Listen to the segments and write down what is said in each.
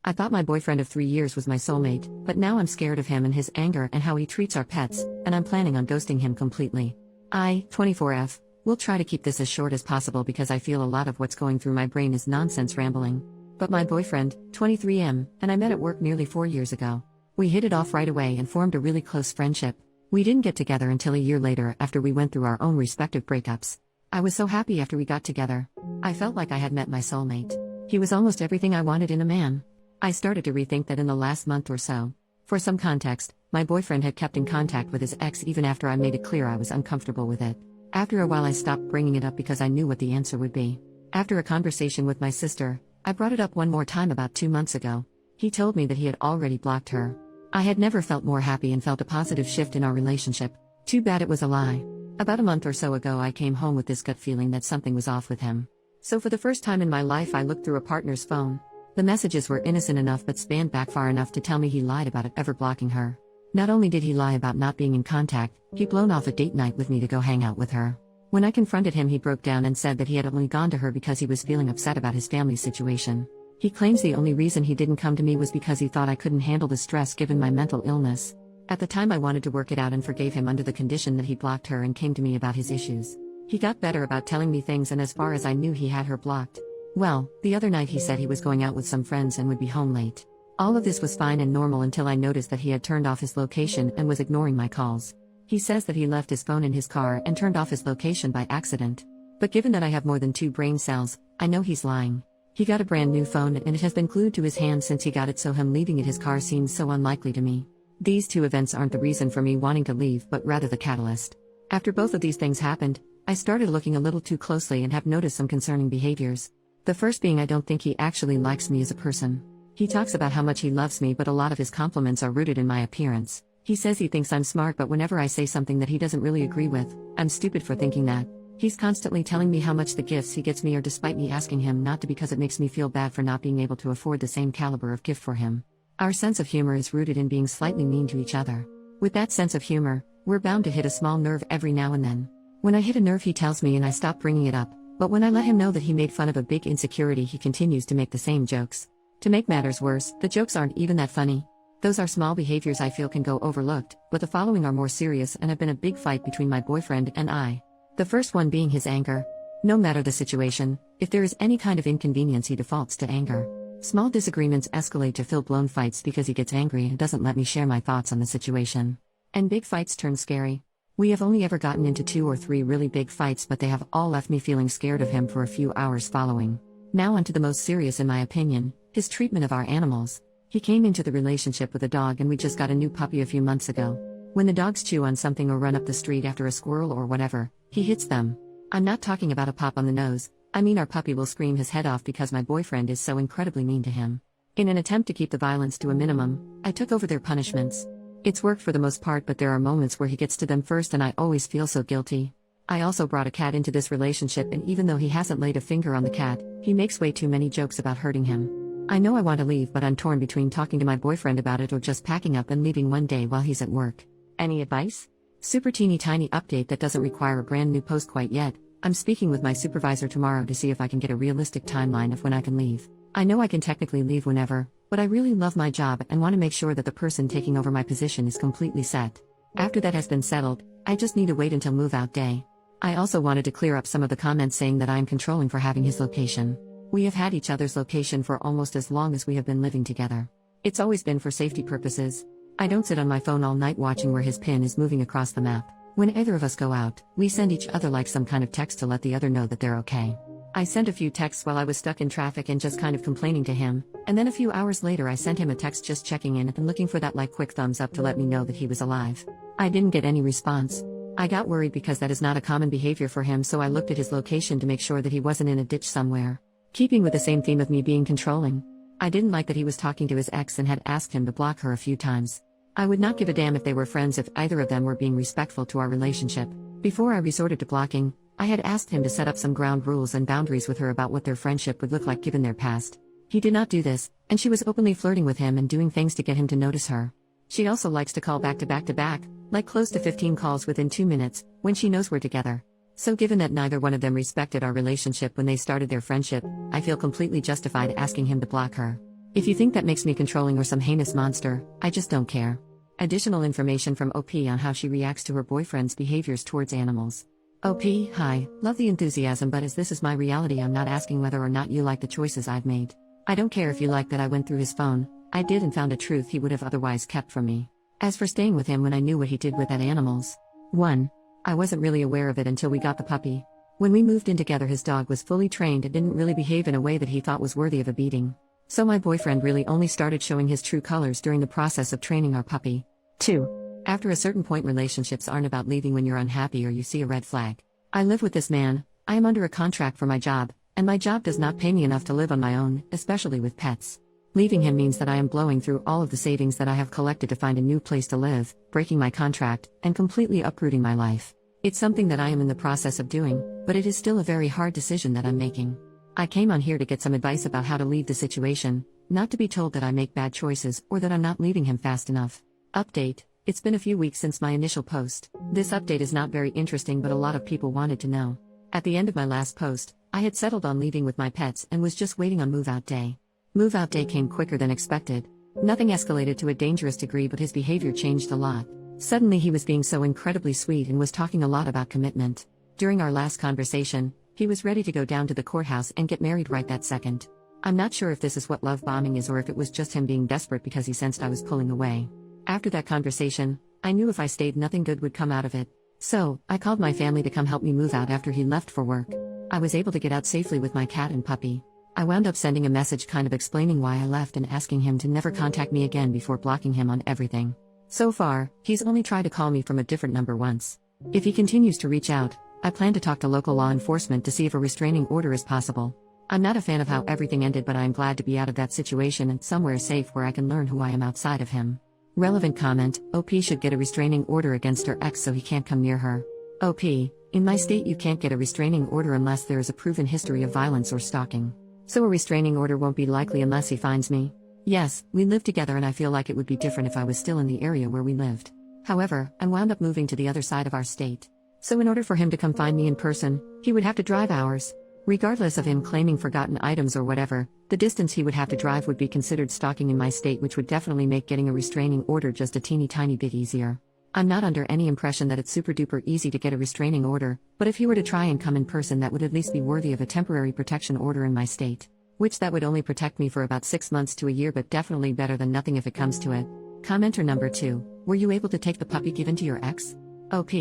I thought my boyfriend of 3 years was my soulmate, but now I'm scared of him and his anger and how he treats our pets, and I'm planning on ghosting him completely. I, 24F, will try to keep this as short as possible because I feel a lot of what's going through my brain is nonsense rambling. But my boyfriend, 23M, and I met at work nearly 4 years ago. We hit it off right away and formed a really close friendship. We didn't get together until a year later after we went through our own respective breakups. I was so happy after we got together. I felt like I had met my soulmate. He was almost everything I wanted in a man. I started to rethink that in the last month or so. For some context, my boyfriend had kept in contact with his ex even after I made it clear I was uncomfortable with it. After a while I stopped bringing it up because I knew what the answer would be. After a conversation with my sister, I brought it up one more time about 2 months ago. He told me that he had already blocked her. I had never felt more happy and felt a positive shift in our relationship. Too bad it was a lie. About a month or so ago I came home with this gut feeling that something was off with him. So for the first time in my life I looked through a partner's phone. The messages were innocent enough but spanned back far enough to tell me he lied about it ever blocking her. Not only did he lie about not being in contact, he'd blown off a date night with me to go hang out with her. When I confronted him he broke down and said that he had only gone to her because he was feeling upset about his family's situation. He claims the only reason he didn't come to me was because he thought I couldn't handle the stress given my mental illness. At the time I wanted to work it out and forgave him under the condition that he blocked her and came to me about his issues. He got better about telling me things, and as far as I knew he had her blocked. Well, the other night he said he was going out with some friends and would be home late. All of this was fine and normal until I noticed that he had turned off his location and was ignoring my calls. He says that he left his phone in his car and turned off his location by accident. But given that I have more than 2 brain cells, I know he's lying. He got a brand new phone and it has been glued to his hand since he got it, so him leaving it his car seems so unlikely to me. These 2 events aren't the reason for me wanting to leave but rather the catalyst. After both of these things happened, I started looking a little too closely and have noticed some concerning behaviors. The first being I don't think he actually likes me as a person. He talks about how much he loves me, but a lot of his compliments are rooted in my appearance. He says he thinks I'm smart, but whenever I say something that he doesn't really agree with, I'm stupid for thinking that. He's constantly telling me how much the gifts he gets me are despite me asking him not to because it makes me feel bad for not being able to afford the same caliber of gift for him. Our sense of humor is rooted in being slightly mean to each other. With that sense of humor, we're bound to hit a small nerve every now and then. When I hit a nerve he tells me and I stop bringing it up, but when I let him know that he made fun of a big insecurity he continues to make the same jokes. To make matters worse, the jokes aren't even that funny. Those are small behaviors I feel can go overlooked, but the following are more serious and have been a big fight between my boyfriend and I. The first one being his anger. No matter the situation, if there is any kind of inconvenience he defaults to anger. Small disagreements escalate to full-blown fights because he gets angry and doesn't let me share my thoughts on the situation. And big fights turn scary. We have only ever gotten into 2 or 3 really big fights, but they have all left me feeling scared of him for a few hours following. Now onto the most serious in my opinion, his treatment of our animals. He came into the relationship with a dog and we just got a new puppy a few months ago. When the dogs chew on something or run up the street after a squirrel or whatever, he hits them. I'm not talking about a pop on the nose, I mean our puppy will scream his head off because my boyfriend is so incredibly mean to him. In an attempt to keep the violence to a minimum, I took over their punishments. It's worked for the most part, but there are moments where he gets to them first and I always feel so guilty. I also brought a cat into this relationship, and even though he hasn't laid a finger on the cat, he makes way too many jokes about hurting him. I know I want to leave, but I'm torn between talking to my boyfriend about it or just packing up and leaving one day while he's at work. Any advice? Super teeny tiny update that doesn't require a brand new post quite yet. I'm speaking with my supervisor tomorrow to see if I can get a realistic timeline of when I can leave. I know I can technically leave whenever, but I really love my job and want to make sure that the person taking over my position is completely set. After that has been settled, I just need to wait until move-out day. I also wanted to clear up some of the comments saying that I am controlling for having his location. We have had each other's location for almost as long as we have been living together. It's always been for safety purposes. I don't sit on my phone all night watching where his pin is moving across the map. When either of us go out, we send each other like some kind of text to let the other know that they're okay. I sent a few texts while I was stuck in traffic and just kind of complaining to him, and then a few hours later I sent him a text just checking in and looking for that like quick thumbs up to let me know that he was alive. I didn't get any response. I got worried because that is not a common behavior for him, so I looked at his location to make sure that he wasn't in a ditch somewhere. Keeping with the same theme of me being controlling. I didn't like that he was talking to his ex and had asked him to block her a few times. I would not give a damn if they were friends if either of them were being respectful to our relationship. Before I resorted to blocking, I had asked him to set up some ground rules and boundaries with her about what their friendship would look like given their past. He did not do this, and she was openly flirting with him and doing things to get him to notice her. She also likes to call back to back to back, like close to 15 calls within 2 minutes, when she knows we're together. So given that neither one of them respected our relationship when they started their friendship, I feel completely justified asking him to block her. If you think that makes me controlling or some heinous monster, I just don't care. Additional information from OP on how she reacts to her boyfriend's behaviors towards animals. OP, hi, love the enthusiasm, but as this is my reality, I'm not asking whether or not you like the choices I've made. I don't care if you like that I went through his phone. I did and found a truth he would have otherwise kept from me. As for staying with him when I knew what he did with that animals. 1. I wasn't really aware of it until we got the puppy. When we moved in together, his dog was fully trained and didn't really behave in a way that he thought was worthy of a beating. So my boyfriend really only started showing his true colors during the process of training our puppy. 2. After a certain point, relationships aren't about leaving when you're unhappy or you see a red flag. I live with this man, I am under a contract for my job, and my job does not pay me enough to live on my own, especially with pets. Leaving him means that I am blowing through all of the savings that I have collected to find a new place to live, breaking my contract, and completely uprooting my life. It's something that I am in the process of doing, but it is still a very hard decision that I'm making. I came on here to get some advice about how to leave the situation, not to be told that I make bad choices or that I'm not leaving him fast enough. Update: it's been a few weeks since my initial post. This update is not very interesting, but a lot of people wanted to know. At the end of my last post, I had settled on leaving with my pets and was just waiting on move-out day. Move-out day came quicker than expected. Nothing escalated to a dangerous degree, but his behavior changed a lot. Suddenly he was being so incredibly sweet and was talking a lot about commitment. During our last conversation, he was ready to go down to the courthouse and get married right that second. I'm not sure if this is what love bombing is or if it was just him being desperate because he sensed I was pulling away. After that conversation, I knew if I stayed, nothing good would come out of it. So, I called my family to come help me move out after he left for work. I was able to get out safely with my cat and puppy. I wound up sending a message kind of explaining why I left and asking him to never contact me again before blocking him on everything. So far, he's only tried to call me from a different number once. If he continues to reach out, I plan to talk to local law enforcement to see if a restraining order is possible. I'm not a fan of how everything ended, but I am glad to be out of that situation and somewhere safe where I can learn who I am outside of him. Relevant comment: OP should get a restraining order against her ex so he can't come near her. OP, in my state you can't get a restraining order unless there is a proven history of violence or stalking. So a restraining order won't be likely unless he finds me. Yes, we live together and I feel like it would be different if I was still in the area where we lived. However, I wound up moving to the other side of our state. So in order for him to come find me in person, he would have to drive hours. Regardless of him claiming forgotten items or whatever, the distance he would have to drive would be considered stalking in my state, which would definitely make getting a restraining order just a teeny tiny bit easier. I'm not under any impression that it's super duper easy to get a restraining order, but if he were to try and come in person, that would at least be worthy of a temporary protection order in my state. Which that would only protect me for about 6 months to a year, but definitely better than nothing if it comes to it. Commenter number 2, were you able to take the puppy given to your ex? OP,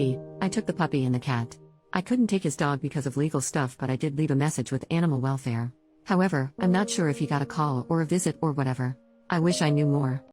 I took the puppy and the cat. I couldn't take his dog because of legal stuff, but I did leave a message with animal welfare. However, I'm not sure if he got a call or a visit or whatever. I wish I knew more.